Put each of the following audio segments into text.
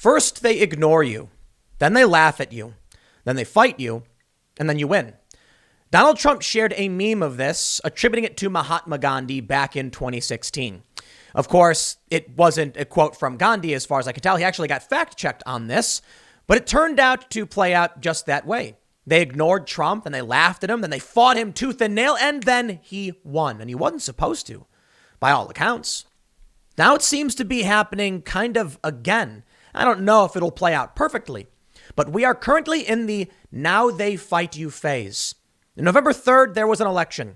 First, they ignore you. Then they laugh at you. Then they fight you. And then you win. Donald Trump shared a meme of this, attributing it to Mahatma Gandhi back in 2016. Of course, it wasn't a quote from Gandhi, as far as I can tell. He actually got fact-checked on this. But it turned out to play out just that way. They ignored Trump and they laughed at him. Then they fought him tooth and nail. And then he won. And he wasn't supposed to, by all accounts. Now it seems to be happening kind of again. I don't know if it'll play out perfectly. But we are currently in the now they fight you phase. On November 3rd, there was an election.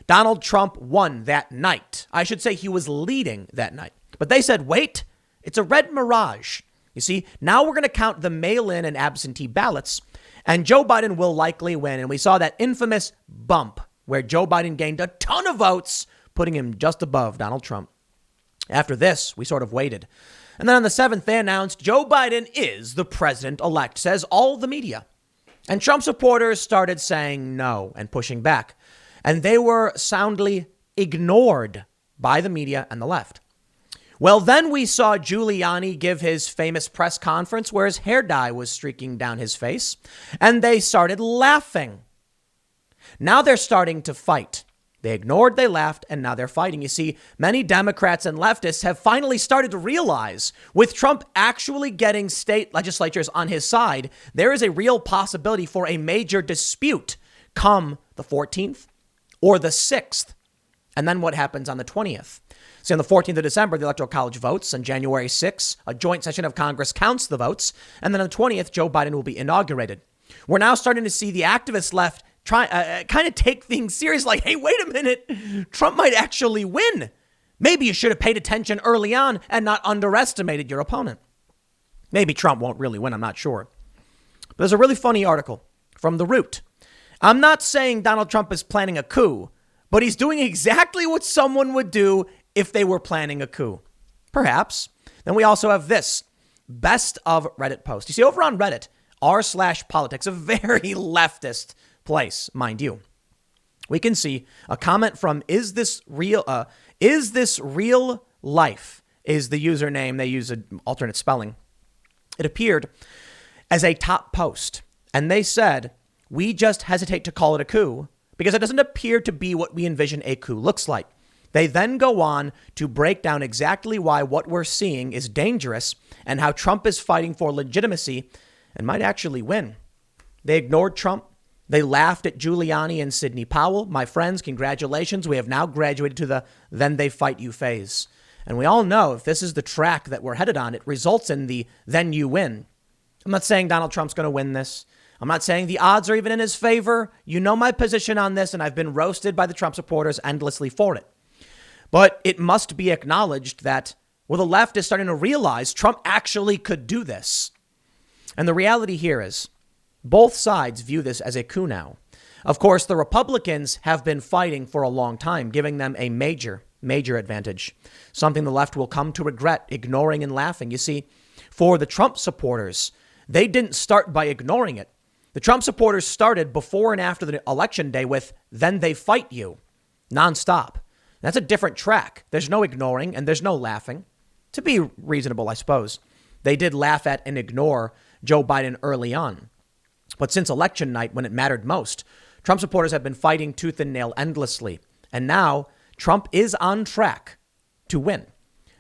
Donald Trump won that night. I should say he was leading that night. But they said, wait, it's a red mirage. You see, now we're going to count the mail-in and absentee ballots, and Joe Biden will likely win. And we saw that infamous bump where Joe Biden gained a ton of votes, putting him just above Donald Trump. After this, we sort of waited. And then on the 7th, they announced Joe Biden is the president-elect, says all the media. And Trump supporters started saying no and pushing back. And they were soundly ignored by the media and the left. Well, then we saw Giuliani give his famous press conference where his hair dye was streaking down his face, and they started laughing. Now they're starting to fight. They ignored, they laughed, and now they're fighting. You see, many Democrats and leftists have finally started to realize with Trump actually getting state legislatures on his side, there is a real possibility for a major dispute come the 14th or the 6th. And then what happens on the 20th? So on the 14th of December, the Electoral College votes. On January 6th, a joint session of Congress counts the votes. And then on the 20th, Joe Biden will be inaugurated. We're now starting to see the activist left try kind of take things serious, like, hey, wait a minute, Trump might actually win. Maybe you should have paid attention early on and not underestimated your opponent. Maybe Trump won't really win. I'm not sure. But there's a really funny article from The Root. I'm not saying Donald Trump is planning a coup, but he's doing exactly what someone would do if they were planning a coup. Perhaps. Then we also have this best of Reddit post. You see, over on Reddit, r/politics, a very leftist place, mind you, we can see a comment from is this real life is the username. They use an alternate spelling. It appeared as a top post, and they said, we just hesitate to call it a coup because it doesn't appear to be what we envision a coup looks like. They then go on to break down exactly why what we're seeing is dangerous and how Trump is fighting for legitimacy and might actually win. They ignored Trump. They laughed at Giuliani and Sidney Powell. My friends, congratulations. We have now graduated to the then they fight you phase. And we all know if this is the track that we're headed on, it results in the then you win. I'm not saying Donald Trump's going to win this. I'm not saying the odds are even in his favor. You know my position on this, and I've been roasted by the Trump supporters endlessly for it. But it must be acknowledged that, well, the left is starting to realize Trump actually could do this. And the reality here is both sides view this as a coup now. Of course, the Republicans have been fighting for a long time, giving them a major advantage, something the left will come to regret, ignoring and laughing. You see, for the Trump supporters, they didn't start by ignoring it. The Trump supporters started before and after the election day with then they fight you nonstop. That's a different track. There's no ignoring and there's no laughing. To be reasonable, I suppose. They did laugh at and ignore Joe Biden early on. But since election night, when it mattered most, Trump supporters have been fighting tooth and nail endlessly. And now Trump is on track to win.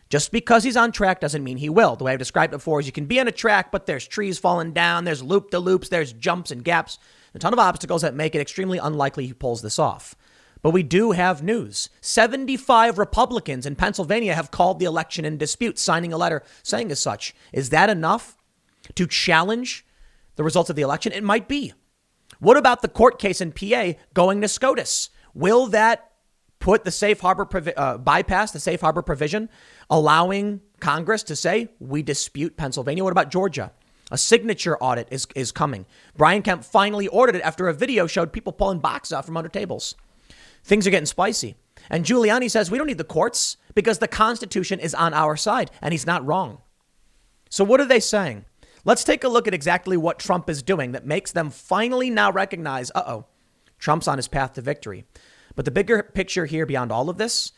Just because he's on track doesn't mean he will. The way I've described it before is you can be on a track, but there's trees falling down, there's loop-de-loops, there's jumps and gaps, a ton of obstacles that make it extremely unlikely he pulls this off. But we do have news. 75 Republicans in Pennsylvania have called the election in dispute, signing a letter saying as such. Is that enough to challenge the results of the election? It might be. What about the court case in PA going to SCOTUS? Will that put the safe harbor bypass the safe harbor provision, allowing Congress to say we dispute Pennsylvania? What about Georgia? A signature audit is coming. Brian Kemp finally ordered it after a video showed people pulling boxes out from under tables. Things are getting spicy. And Giuliani says we don't need the courts because the Constitution is on our side, and he's not wrong. So what are they saying? Let's take a look at exactly what Trump is doing that makes them finally now recognize, Trump's on his path to victory. But the bigger picture here beyond all of this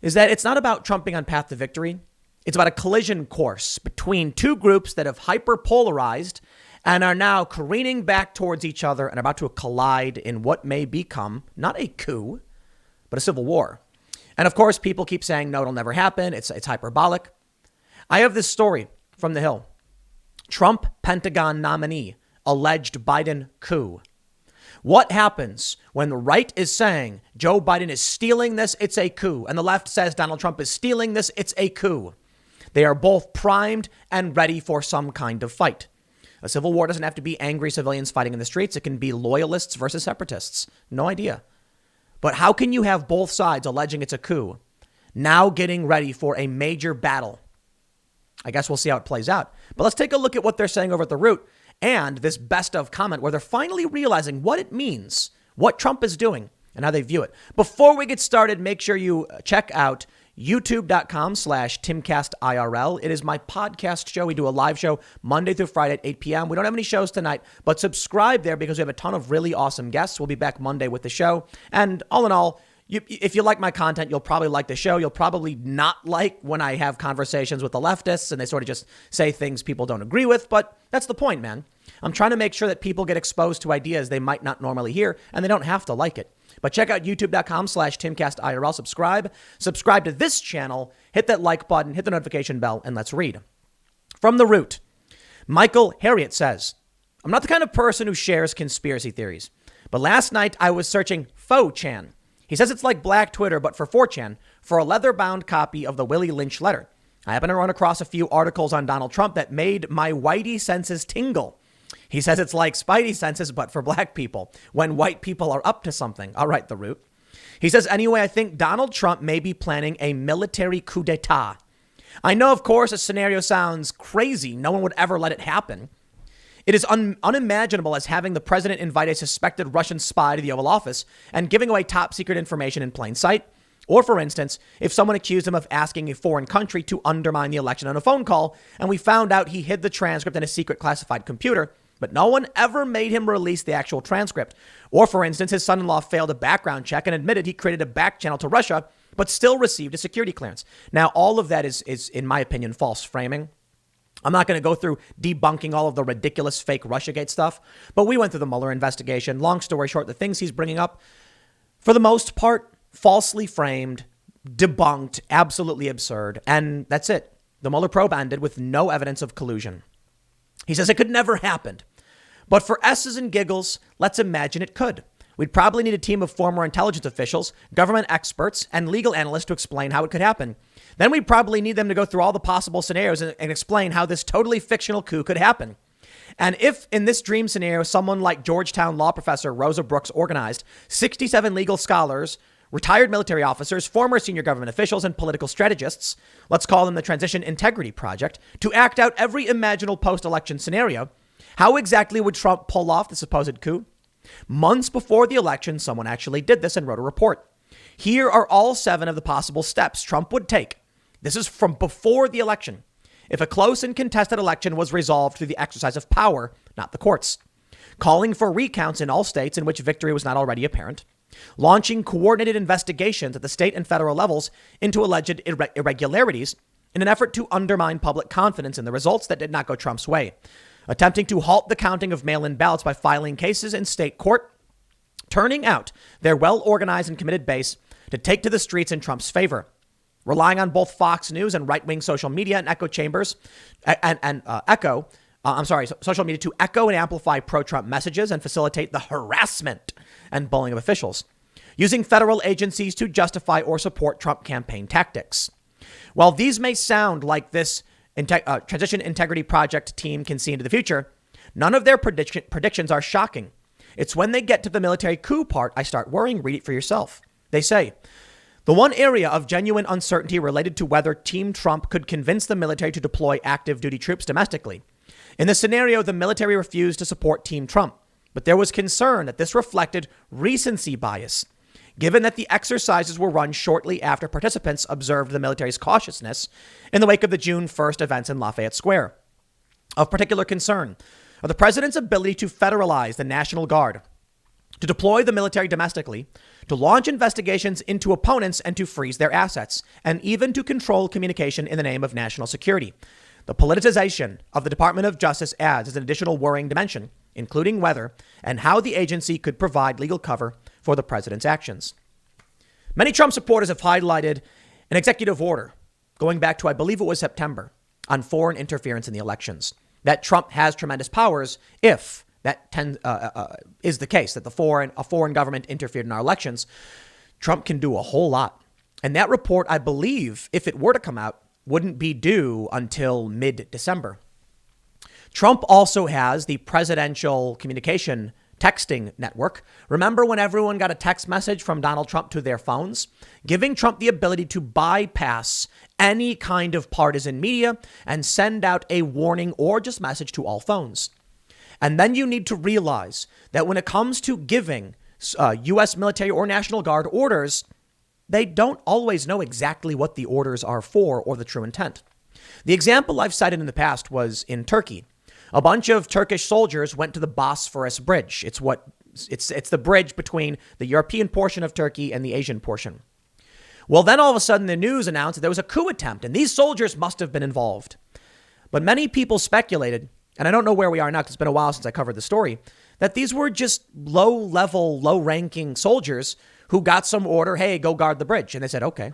is that it's not about Trump being on path to victory. It's about a collision course between two groups that have hyperpolarized and are now careening back towards each other and about to collide in what may become not a coup, but a civil war. And of course, people keep saying, no, it'll never happen. It's hyperbolic. I have this story from The Hill. Trump Pentagon nominee, alleged Biden coup. What happens when the right is saying Joe Biden is stealing this? It's a coup. And the left says Donald Trump is stealing this. It's a coup. They are both primed and ready for some kind of fight. A civil war doesn't have to be angry civilians fighting in the streets. It can be loyalists versus separatists. No idea. But how can you have both sides alleging it's a coup, now getting ready for a major battle? I guess we'll see how it plays out. But let's take a look at what they're saying over at The Root and this best of comment where they're finally realizing what it means, what Trump is doing, and how they view it. Before we get started, make sure you check out youtube.com/TimCastIRL. It is my podcast show. We do a live show Monday through Friday at 8 p.m. We don't have any shows tonight, but subscribe there because we have a ton of really awesome guests. We'll be back Monday with the show. And all in all, if you like my content, you'll probably like the show. You'll probably not like when I have conversations with the leftists and they sort of just say things people don't agree with. But that's the point, man. I'm trying to make sure that people get exposed to ideas they might not normally hear, and they don't have to like it. But check out youtube.com/TimCastIRL. Subscribe to this channel, hit that like button, hit the notification bell, and let's read. From The Root, Michael Harriet says, I'm not the kind of person who shares conspiracy theories, but last night I was searching 4chan. He says it's like Black Twitter, but for 4chan, for a leather-bound copy of the Willie Lynch letter. I happened to run across a few articles on Donald Trump that made my whitey senses tingle. He says it's like Spidey senses, but for black people, when white people are up to something. All right, The Root. He says, anyway, I think Donald Trump may be planning a military coup d'etat. I know, of course, a scenario sounds crazy. No one would ever let it happen. It is unimaginable as having the president invite a suspected Russian spy to the Oval Office and giving away top secret information in plain sight. Or, for instance, if someone accused him of asking a foreign country to undermine the election on a phone call, and we found out he hid the transcript in a secret classified computer, but no one ever made him release the actual transcript. Or, for instance, his son-in-law failed a background check and admitted he created a back channel to Russia, but still received a security clearance. Now, all of that is, in my opinion, false framing. I'm not going to go through debunking all of the ridiculous fake Russiagate stuff, but we went through the Mueller investigation. Long story short, the things he's bringing up, for the most part, falsely framed, debunked, absolutely absurd. And that's it. The Mueller probe ended with no evidence of collusion. He says it could never happen. But for S's and giggles, let's imagine it could. We'd probably need a team of former intelligence officials, government experts, and legal analysts to explain how it could happen. Then we'd probably need them to go through all the possible scenarios and explain how this totally fictional coup could happen. And if in this dream scenario, someone like Georgetown law professor Rosa Brooks organized 67 legal scholars, retired military officers, former senior government officials, and political strategists, let's call them the Transition Integrity Project, to act out every imaginable post-election scenario, how exactly would Trump pull off the supposed coup? Months before the election, someone actually did this and wrote a report. Here are all 7 of the possible steps Trump would take. This is from before the election. If a close and contested election was resolved through the exercise of power, not the courts. Calling for recounts in all states in which victory was not already apparent. Launching coordinated investigations at the state and federal levels into alleged irregularities in an effort to undermine public confidence in the results that did not go Trump's way. Attempting to halt the counting of mail-in ballots by filing cases in state court. Turning out their well-organized and committed base to take to the streets in Trump's favor. Relying on both Fox News and right-wing social media and echo chambers social media to echo and amplify pro-Trump messages and facilitate the harassment and bullying of officials. Using federal agencies to justify or support Trump campaign tactics. While these may sound like this Transition Integrity Project team can see into the future, none of their predictions are shocking. It's when they get to the military coup part I start worrying. Read it for yourself. They say, the one area of genuine uncertainty related to whether Team Trump could convince the military to deploy active duty troops domestically. In the scenario, the military refused to support Team Trump, but there was concern that this reflected recency bias, given that the exercises were run shortly after participants observed the military's cautiousness in the wake of the June 1st events in Lafayette Square. Of particular concern are the president's ability to federalize the National Guard, to deploy the military domestically, to launch investigations into opponents and to freeze their assets, and even to control communication in the name of national security. The politicization of the Department of Justice adds as an additional worrying dimension, including whether and how the agency could provide legal cover for the president's actions. Many Trump supporters have highlighted an executive order going back to, I believe it was September, on foreign interference in the elections, that Trump has tremendous powers if that is the case, that a foreign government interfered in our elections. Trump can do a whole lot. And that report, I believe, if it were to come out, wouldn't be due until mid-December. Trump also has the presidential communication texting network. Remember when everyone got a text message from Donald Trump to their phones? Giving Trump the ability to bypass any kind of partisan media and send out a warning or just message to all phones. And then you need to realize that when it comes to giving U.S. military or National Guard orders, they don't always know exactly what the orders are for or the true intent. The example I've cited in the past was in Turkey. A bunch of Turkish soldiers went to the Bosphorus Bridge. It's the bridge between the European portion of Turkey and the Asian portion. Well, then all of a sudden the news announced that there was a coup attempt and these soldiers must have been involved. But many people speculated, and I don't know where we are now because it's been a while since I covered the story, that these were just low-level, low-ranking soldiers who got some order, hey, go guard the bridge. And they said, okay.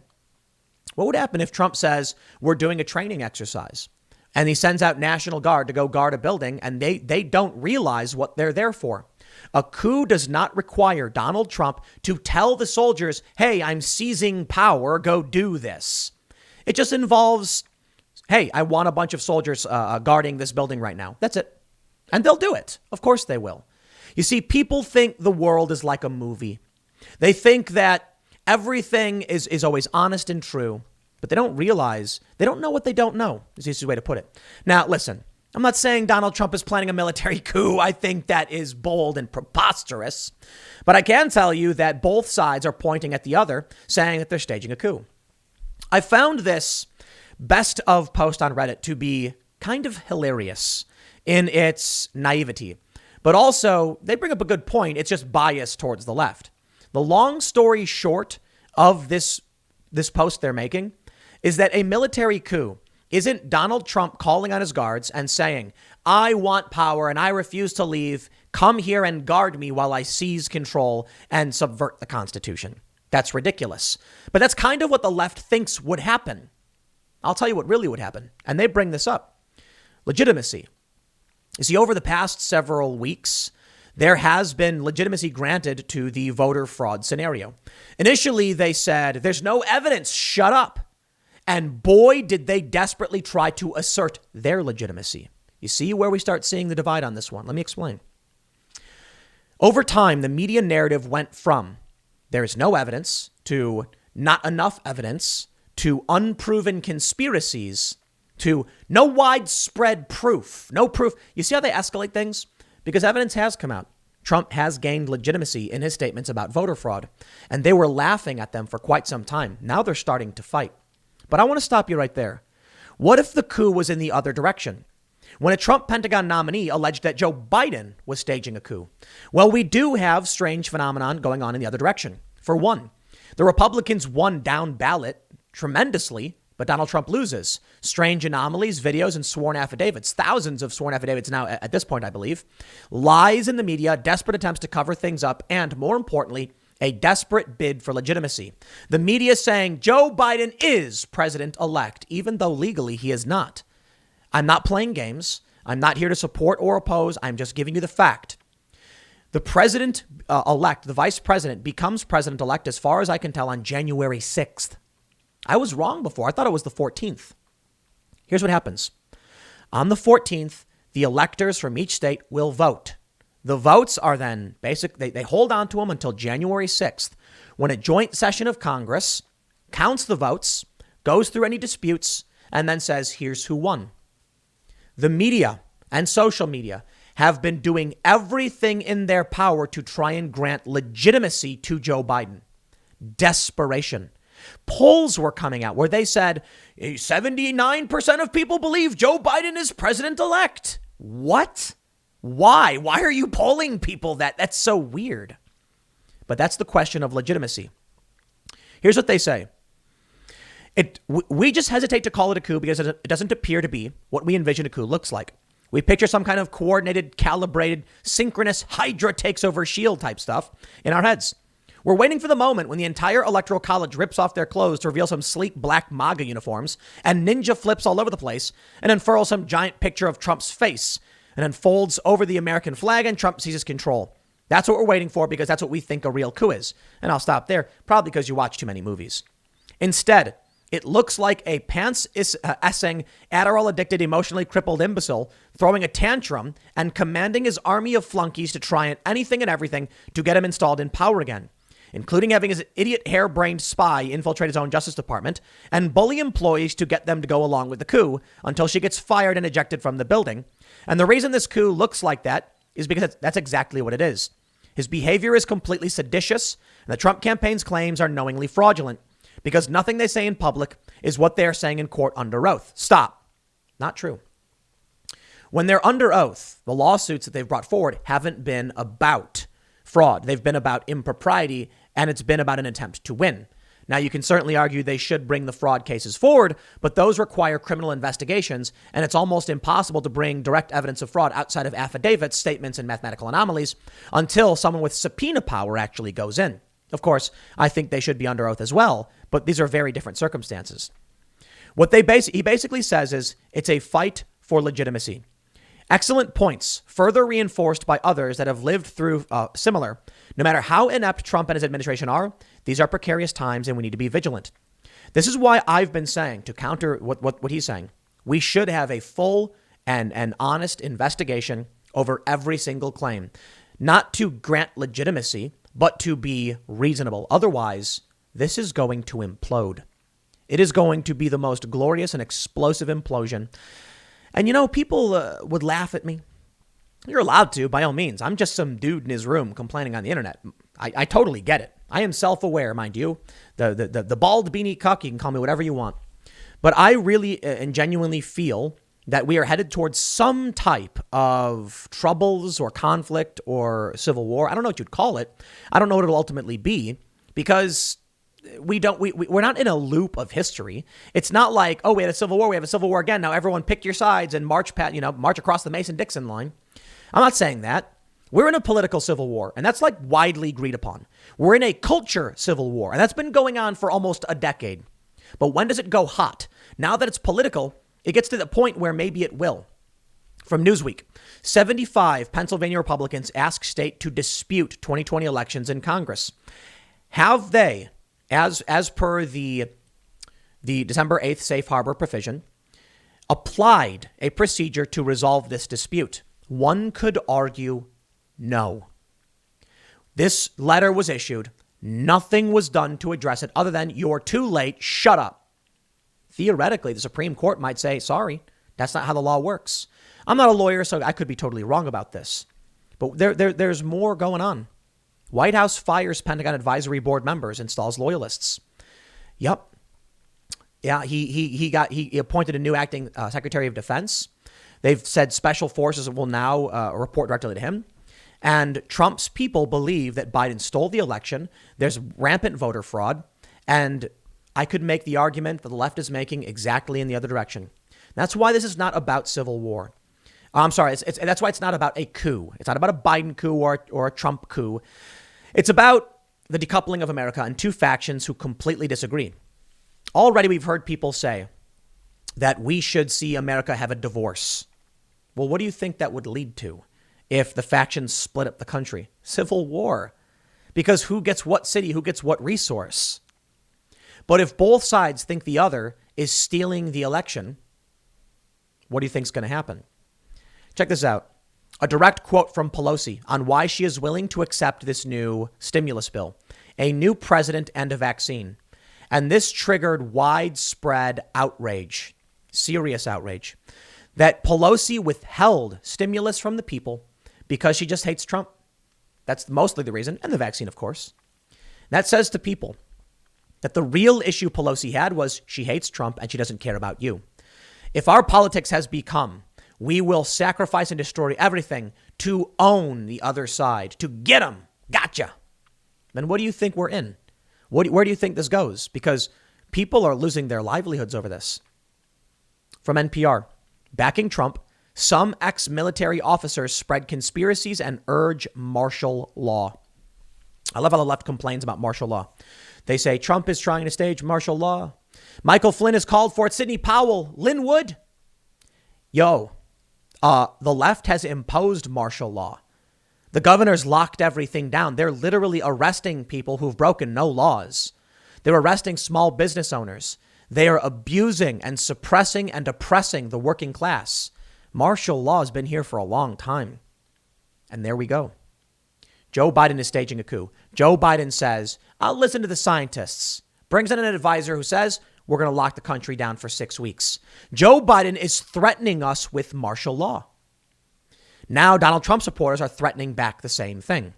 What would happen if Trump says we're doing a training exercise and he sends out National Guard to go guard a building and they don't realize what they're there for? A coup does not require Donald Trump to tell the soldiers, hey, I'm seizing power, go do this. It just involves, hey, I want a bunch of soldiers guarding this building right now. That's it. And they'll do it. Of course they will. You see, people think the world is like a movie. They think that everything is always honest and true, but they don't realize, they don't know what they don't know, is the easiest way to put it. Now, listen, I'm not saying Donald Trump is planning a military coup. I think that is bold and preposterous. But I can tell you that both sides are pointing at the other, saying that they're staging a coup. I found this best of post on Reddit to be kind of hilarious in its naivety. But also, they bring up a good point. It's just biased towards the left. The long story short of this post they're making is that a military coup isn't Donald Trump calling on his guards and saying, I want power and I refuse to leave. Come here and guard me while I seize control and subvert the Constitution. That's ridiculous. But that's kind of what the left thinks would happen. I'll tell you what really would happen. And they bring this up. Legitimacy. You see, over the past several weeks, there has been legitimacy granted to the voter fraud scenario. Initially, they said, there's no evidence, shut up. And boy, did they desperately try to assert their legitimacy. You see where we start seeing the divide on this one? Let me explain. Over time, the media narrative went from there is no evidence to not enough evidence to unproven conspiracies to no widespread proof. No proof. You see how they escalate things? Because evidence has come out. Trump has gained legitimacy in his statements about voter fraud, and they were laughing at them for quite some time. Now they're starting to fight. But I want to stop you right there. What if the coup was in the other direction? When a Trump Pentagon nominee alleged that Joe Biden was staging a coup. Well, we do have strange phenomenon going on in the other direction. For one, the Republicans won down ballot tremendously, but Donald Trump loses. Strange anomalies, videos, and sworn affidavits. Thousands of sworn affidavits now at this point, I believe. Lies in the media, desperate attempts to cover things up, and more importantly, a desperate bid for legitimacy. The media saying Joe Biden is president-elect, even though legally he is not. I'm not playing games. I'm not here to support or oppose. I'm just giving you the fact. The president-elect, the vice president, becomes president-elect, as far as I can tell, on January 6th. I was wrong before. I thought it was the 14th. Here's what happens. On the 14th, the electors from each state will vote. The votes are then they hold on to them until January 6th, when a joint session of Congress counts the votes, goes through any disputes, and then says, here's who won. The media and social media have been doing everything in their power to try and grant legitimacy to Joe Biden. Desperation. Polls were coming out where they said 79% of people believe Joe Biden is president-elect. What? Why? Why are you polling people that? That's so weird. But that's the question of legitimacy. Here's what they say. We just hesitate to call it a coup because it doesn't appear to be what we envision a coup looks like. We picture some kind of coordinated, calibrated, synchronous Hydra takes over shield type stuff in our heads. We're waiting for the moment when the entire Electoral College rips off their clothes to reveal some sleek black MAGA uniforms and ninja flips all over the place and unfurls some giant picture of Trump's face and unfolds over the American flag and Trump seizes control. That's what we're waiting for because that's what we think a real coup is. And I'll stop there, probably because you watch too many movies. Instead, it looks like a pants-essing, Adderall-addicted, emotionally crippled imbecile throwing a tantrum and commanding his army of flunkies to try anything and everything to get him installed in power again, including having his idiot harebrained spy infiltrate his own Justice Department and bully employees to get them to go along with the coup until she gets fired and ejected from the building. And the reason this coup looks like that is because that's exactly what it is. His behavior is completely seditious, and the Trump campaign's claims are knowingly fraudulent because nothing they say in public is what they're saying in court under oath. Stop. Not true. When they're under oath, the lawsuits that they've brought forward haven't been about fraud. They've been about impropriety, and it's been about an attempt to win. Now, you can certainly argue they should bring the fraud cases forward, but those require criminal investigations, and it's almost impossible to bring direct evidence of fraud outside of affidavits, statements, and mathematical anomalies until someone with subpoena power actually goes in. Of course, I think they should be under oath as well, but these are very different circumstances. What he basically says is it's a fight for legitimacy. Excellent points, further reinforced by others that have lived through similar. No matter how inept Trump and his administration are, these are precarious times and we need to be vigilant. This is why I've been saying, to counter what he's saying, we should have a full and honest investigation over every single claim, not to grant legitimacy, but to be reasonable. Otherwise, this is going to implode. It is going to be the most glorious and explosive implosion. And, you know, people would laugh at me. You're allowed to, by all means. I'm just some dude in his room complaining on the internet. I totally get it. I am self-aware, mind you. The bald beanie cuck, you can call me whatever you want. But I really and genuinely feel that we are headed towards some type of troubles or conflict or civil war. I don't know what you'd call it. I don't know what it'll ultimately be because we're not in a loop of history. It's not like, oh, we had a civil war. We have a civil war again. Now everyone pick your sides and march across the Mason-Dixon line. I'm not saying that. We're in a political civil war, and that's like widely agreed upon. We're in a culture civil war, and that's been going on for almost a decade. But when does it go hot? Now that it's political, it gets to the point where maybe it will. From Newsweek, 75 Pennsylvania Republicans ask state to dispute 2020 elections in Congress. Have they, as per the December 8th safe harbor provision, applied a procedure to resolve this dispute? One could argue no. This letter was issued. Nothing was done to address it other than you're too late. Shut up. Theoretically, the Supreme Court might say, sorry, that's not how the law works. I'm not a lawyer, so I could be totally wrong about this. But there's more going on. White House fires Pentagon Advisory Board members, installs loyalists. Yep. Yeah, he appointed a new acting Secretary of Defense. They've said special forces will now report directly to him. And Trump's people believe that Biden stole the election. There's rampant voter fraud. And I could make the argument that the left is making exactly in the other direction. That's why this is not about civil war. I'm sorry. That's why it's not about a coup. It's not about a Biden coup or a Trump coup. It's about the decoupling of America and two factions who completely disagree. Already we've heard people say that we should see America have a divorce. Well, what do you think that would lead to if the factions split up the country? Civil war. Because who gets what city, who gets what resource? But if both sides think the other is stealing the election, what do you think is going to happen? Check this out. A direct quote from Pelosi on why she is willing to accept this new stimulus bill, a new president and a vaccine. And this triggered widespread outrage, serious outrage, that Pelosi withheld stimulus from the people because she just hates Trump. That's mostly the reason, and the vaccine, of course. That says to people that the real issue Pelosi had was she hates Trump and she doesn't care about you. If our politics has become, we will sacrifice and destroy everything to own the other side, to get them, gotcha. then what do you think we're in? Where do you think this goes? Because people are losing their livelihoods over this. From NPR, backing Trump, some ex-military officers spread conspiracies and urge martial law. I love how the left complains about martial law. They say Trump is trying to stage martial law. Michael Flynn has called for it. Sidney Powell, Linwood. The left has imposed martial law. The governor's locked everything down. They're literally arresting people who've broken no laws. They're arresting small business owners. They are abusing and suppressing and oppressing the working class. Martial law has been here for a long time. And there we go. Joe Biden is staging a coup. Joe Biden says, I'll listen to the scientists. Brings in an advisor who says, we're going to lock the country down for 6 weeks. Joe Biden is threatening us with martial law. Now, Donald Trump supporters are threatening back the same thing.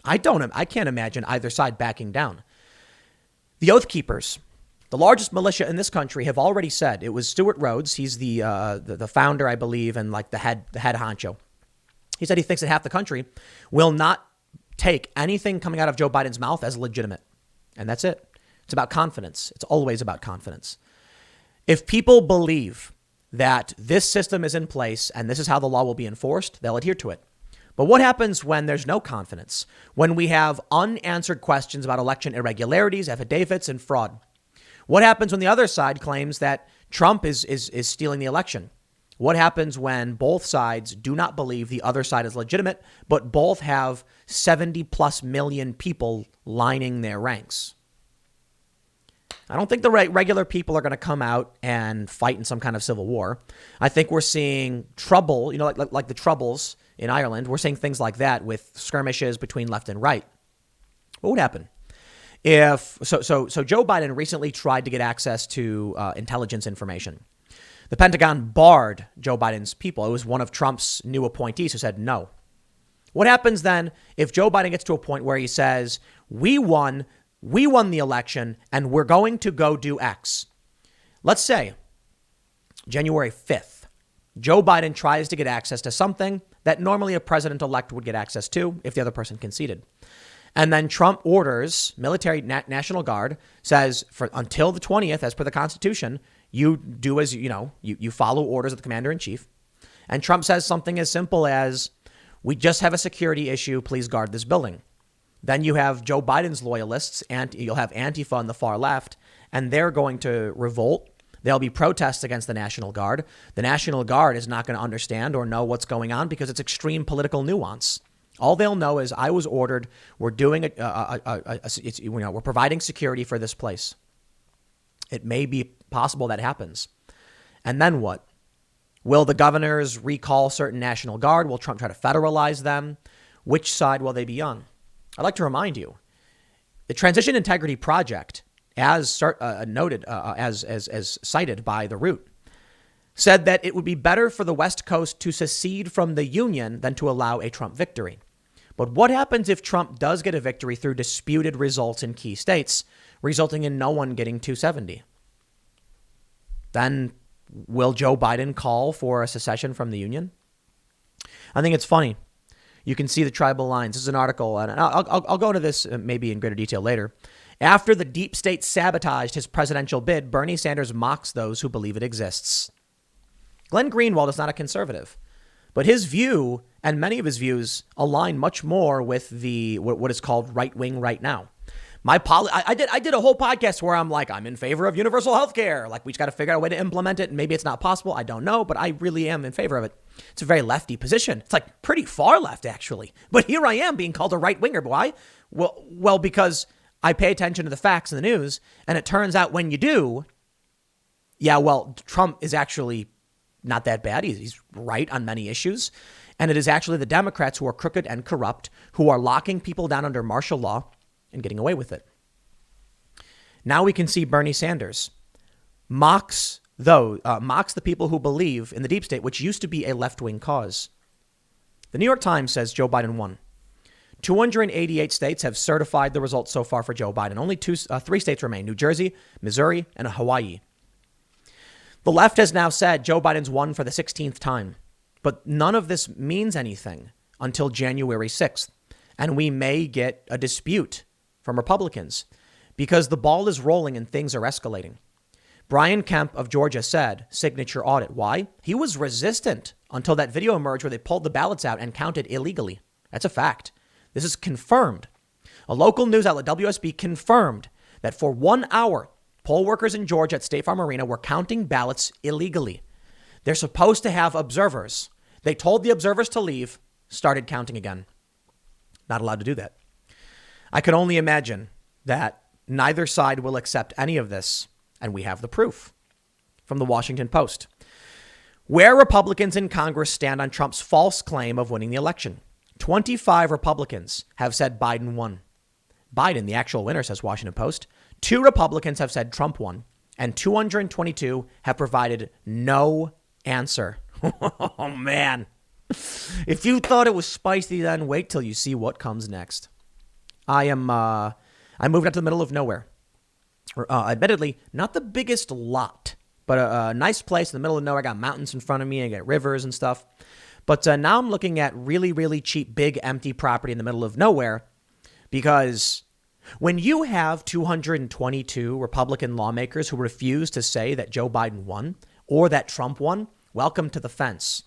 I can't imagine either side backing down. The Oath Keepers, the largest militia in this country, have already said, it was Stuart Rhodes. He's the founder, I believe, and like the head honcho. He said he thinks that half the country will not take anything coming out of Joe Biden's mouth as legitimate. And that's it. It's about confidence. It's always about confidence. If people believe that this system is in place and this is how the law will be enforced, they'll adhere to it. But what happens when there's no confidence? When we have unanswered questions about election irregularities, affidavits, and fraud? What happens when the other side claims that Trump is stealing the election? What happens when both sides do not believe the other side is legitimate, but both have 70 plus million people lining their ranks? I don't think the regular people are going to come out and fight in some kind of civil war. I think we're seeing trouble, like the Troubles in Ireland. We're seeing things like that with skirmishes between left and right. What would happen if so Joe Biden recently tried to get access to intelligence information. The Pentagon barred Joe Biden's people. It was one of Trump's new appointees who said no. What happens then if Joe Biden gets to a point where he says, we won the election and we're going to go do X? Let's say January 5th, Joe Biden tries to get access to something that normally a president-elect would get access to if the other person conceded. And then Trump orders military National Guard, says for until the 20th, as per the Constitution, you do as you follow orders of the commander in chief. And Trump says something as simple as, we just have a security issue. Please guard this building. Then you have Joe Biden's loyalists and you'll have Antifa on the far left, and they're going to revolt. There'll be protests against the National Guard. The National Guard is not going to understand or know what's going on because it's extreme political nuance. All they'll know is I was ordered. We're doing we're providing security for this place. It may be possible that happens. And then what? Will the governors recall certain National Guard? Will Trump try to federalize them? Which side will they be on? I'd like to remind you, the Transition Integrity Project, as noted, as cited by The Root, said that it would be better for the West Coast to secede from the Union than to allow a Trump victory. But what happens if Trump does get a victory through disputed results in key states, resulting in no one getting 270? Then will Joe Biden call for a secession from the Union? I think it's funny. You can see the tribal lines. This is an article, and I'll go into this maybe in greater detail later. After the deep state sabotaged his presidential bid, Bernie Sanders mocks those who believe it exists. Glenn Greenwald is not a conservative, but his view and many of his views align much more with what is called right wing right now. I did a whole podcast where I'm like, I'm in favor of universal health care. Like, we just got to figure out a way to implement it. And maybe it's not possible. I don't know, but I really am in favor of it. It's a very lefty position. It's like pretty far left, actually. But here I am being called a right winger. Why? Well, because I pay attention to the facts in the news. And it turns out when you do, Trump is actually not that bad. He's right on many issues. And it is actually the Democrats who are crooked and corrupt, who are locking people down under martial law and getting away with it. Now we can see Bernie Sanders mocks the people who believe in the deep state, which used to be a left-wing cause. The New York Times says Joe Biden won. 288 states have certified the results so far for Joe Biden. Only 3 states remain: New Jersey, Missouri, and Hawaii. The left has now said Joe Biden's won for the 16th time, but none of this means anything until January 6th. And we may get a dispute from Republicans because the ball is rolling and things are escalating. Brian Kemp of Georgia said, signature audit. Why? He was resistant until that video emerged where they pulled the ballots out and counted illegally. That's a fact. This is confirmed. A local news outlet, WSB, confirmed that for 1 hour, poll workers in Georgia at State Farm Arena were counting ballots illegally. They're supposed to have observers. They told the observers to leave, started counting again. Not allowed to do that. I can only imagine that neither side will accept any of this. And we have the proof from the Washington Post. Where Republicans in Congress stand on Trump's false claim of winning the election. 25 Republicans have said Biden won. Biden, the actual winner, says Washington Post. 2 Republicans have said Trump won. And 222 have provided no answer. Oh, man. If you thought it was spicy, then wait till you see what comes next. I moved out to the middle of nowhere. Admittedly, not the biggest lot, but a nice place in the middle of nowhere. I got mountains in front of me. I got rivers and stuff. But now I'm looking at really, really cheap, big, empty property in the middle of nowhere because when you have 222 Republican lawmakers who refuse to say that Joe Biden won or that Trump won, welcome to the fence.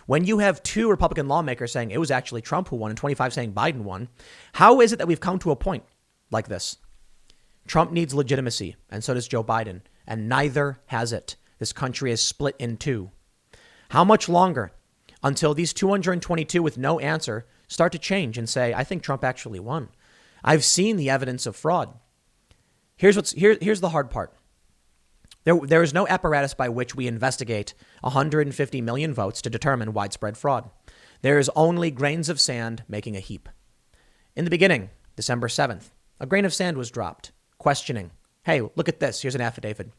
When you have 2 Republican lawmakers saying it was actually Trump who won and 25 saying Biden won, how is it that we've come to a point like this? Trump needs legitimacy, and so does Joe Biden, and neither has it. This country is split in 2. How much longer until these 222 with no answer start to change and say, I think Trump actually won? I've seen the evidence of fraud. Here's the hard part. There is no apparatus by which we investigate 150 million votes to determine widespread fraud. There is only grains of sand making a heap. In the beginning, December 7th, a grain of sand was dropped. Questioning. Hey, look at this. Here's an affidavit.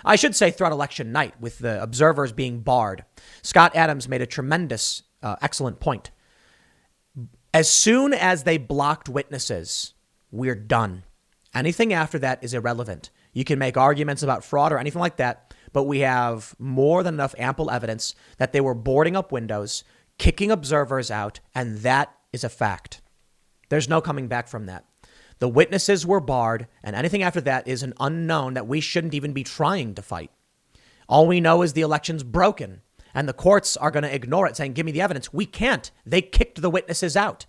I should say throughout election night with the observers being barred. Scott Adams made a tremendous, excellent point. As soon as they blocked witnesses, we're done. Anything after that is irrelevant. You can make arguments about fraud or anything like that, but we have more than enough ample evidence that they were boarding up windows, kicking observers out, and that is a fact. There's no coming back from that. The witnesses were barred, and anything after that is an unknown that we shouldn't even be trying to fight. All we know is the election's broken, and the courts are going to ignore it, saying, give me the evidence. We can't. They kicked the witnesses out.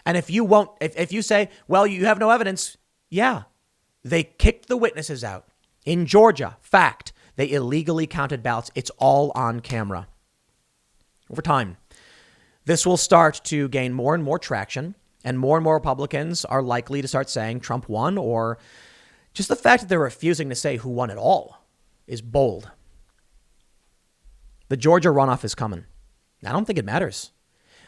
And if you say, well, you have no evidence, yeah, they kicked the witnesses out. In Georgia, fact, they illegally counted ballots. It's all on camera. Over time, this will start to gain more and more traction. And more Republicans are likely to start saying Trump won, or just the fact that they're refusing to say who won at all is bold. The Georgia runoff is coming. I don't think it matters.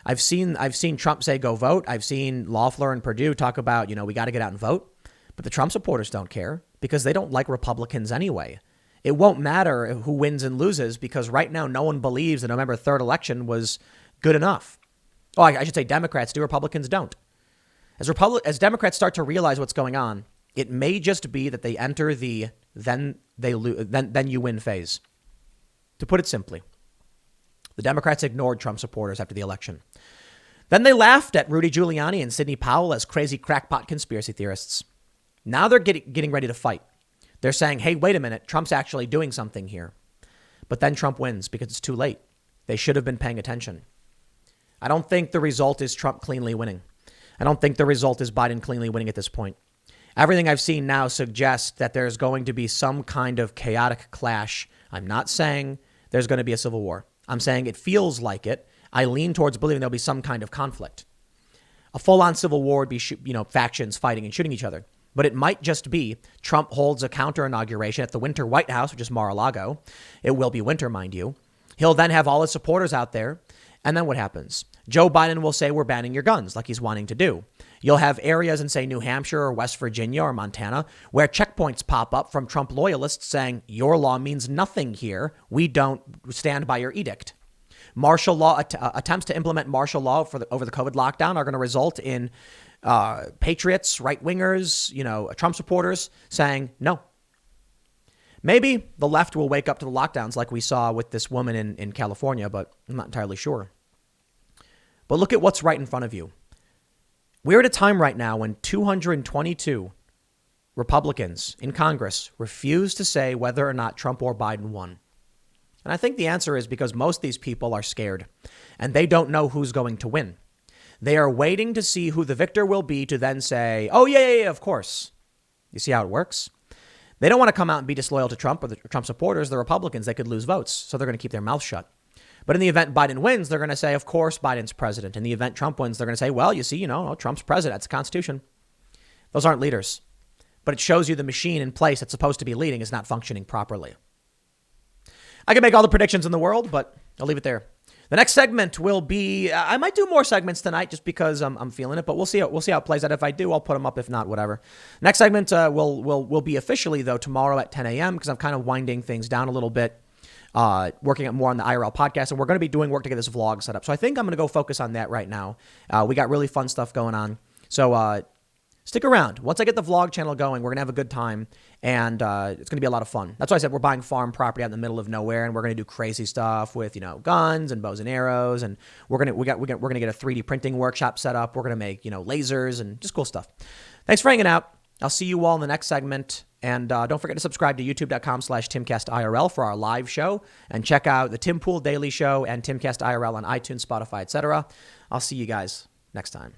I've seen Trump say go vote. I've seen Loeffler and Perdue talk about, we got to get out and vote. But the Trump supporters don't care because they don't like Republicans anyway. It won't matter who wins and loses because right now no one believes the November 3rd election was good enough. Oh, I should say Democrats do, Republicans don't. As Democrats start to realize what's going on, it may just be that they enter the then you win phase. To put it simply, the Democrats ignored Trump supporters after the election. Then they laughed at Rudy Giuliani and Sidney Powell as crazy crackpot conspiracy theorists. Now they're getting ready to fight. They're saying, hey, wait a minute, Trump's actually doing something here. But then Trump wins because it's too late. They should have been paying attention. I don't think the result is Trump cleanly winning. I don't think the result is Biden cleanly winning at this point. Everything I've seen now suggests that there's going to be some kind of chaotic clash. I'm not saying there's going to be a civil war. I'm saying it feels like it. I lean towards believing there'll be some kind of conflict. A full-on civil war would be, factions fighting and shooting each other. But it might just be Trump holds a counter-inauguration at the Winter White House, which is Mar-a-Lago. It will be winter, mind you. He'll then have all his supporters out there. And then what happens? Joe Biden will say, we're banning your guns, like he's wanting to do. You'll have areas in, say, New Hampshire or West Virginia or Montana where checkpoints pop up from Trump loyalists saying your law means nothing here. We don't stand by your edict. Martial law attempts to implement martial law over the COVID lockdown are going to result in patriots, right wingers, Trump supporters saying no. Maybe the left will wake up to the lockdowns like we saw with this woman in California, but I'm not entirely sure. But look at what's right in front of you. We're at a time right now when 222 Republicans in Congress refuse to say whether or not Trump or Biden won. And I think the answer is because most of these people are scared and they don't know who's going to win. They are waiting to see who the victor will be to then say, oh, yeah, of course. You see how it works? They don't want to come out and be disloyal to Trump or the Trump supporters, the Republicans. They could lose votes. So they're going to keep their mouth shut. But in the event Biden wins, they're going to say, of course, Biden's president. In the event Trump wins, they're going to say, well, you see, Trump's president. That's the Constitution. Those aren't leaders. But it shows you the machine in place that's supposed to be leading is not functioning properly. I can make all the predictions in the world, but I'll leave it there. The next segment will be, I might do more segments tonight just because I'm feeling it, but we'll see how it plays out. If I do, I'll put them up. If not, whatever. Next segment will be officially, though, tomorrow at 10 a.m. because I'm kind of winding things down a little bit, working up more on the IRL podcast. And we're going to be doing work to get this vlog set up. So I think I'm going to go focus on that right now. We got really fun stuff going on. So stick around. Once I get the vlog channel going, we're going to have a good time, and it's going to be a lot of fun. That's why I said we're buying farm property out in the middle of nowhere, and we're going to do crazy stuff with, guns and bows and arrows, and we're going to get a 3D printing workshop set up. We're going to make, lasers and just cool stuff. Thanks for hanging out. I'll see you all in the next segment, and don't forget to subscribe to youtube.com/TimCastIRL for our live show, and check out the Tim Pool Daily Show and Timcast IRL on iTunes, Spotify, etc. I'll see you guys next time.